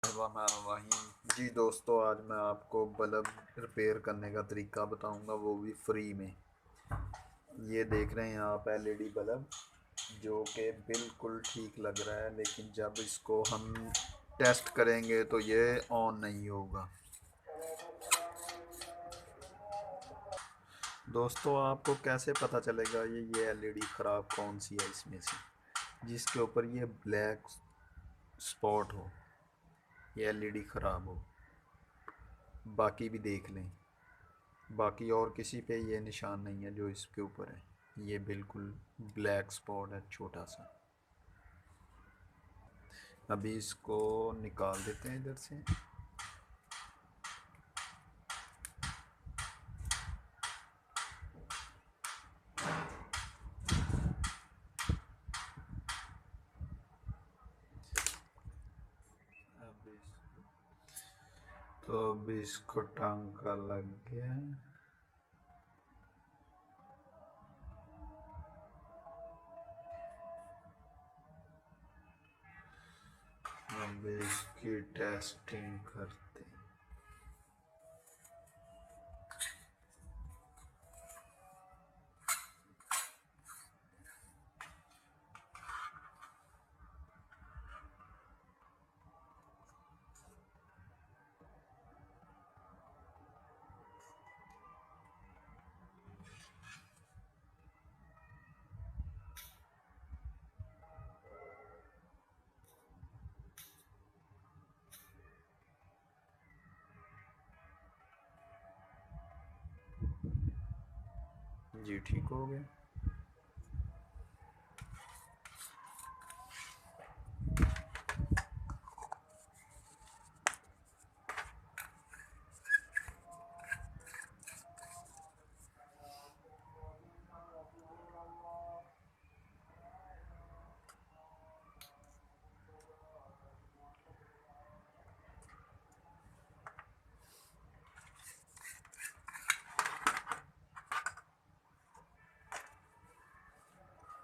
बिस्मिल्लाहिर्रहमानिर्रहीम। जी दोस्तों, आज मैं आपको बल्ब रिपेयर करने का तरीका बताऊंगा, वो भी फ्री में। ये देख रहे हैं आप एलईडी बल्ब, जो कि बिल्कुल ठीक लग रहा है, लेकिन जब इसको हम टेस्ट करेंगे तो ये ऑन नहीं होगा। दोस्तों, आपको कैसे पता चलेगा ये एलईडी ख़राब कौन सी है इसमें से जिसके ऊपर ये ब्लैक स्पॉट हो, ये एलईडी ख़राब हो। बाकी भी देख लें, बाकी और किसी पे ये निशान नहीं है जो इसके ऊपर है। ये बिल्कुल ब्लैक स्पॉट है छोटा सा। अभी इसको निकाल देते हैं इधर से। अभी तो अभी इसको टांका लग गया। अब इसकी टेस्टिंग करते हैं। जी ठीक हो गया।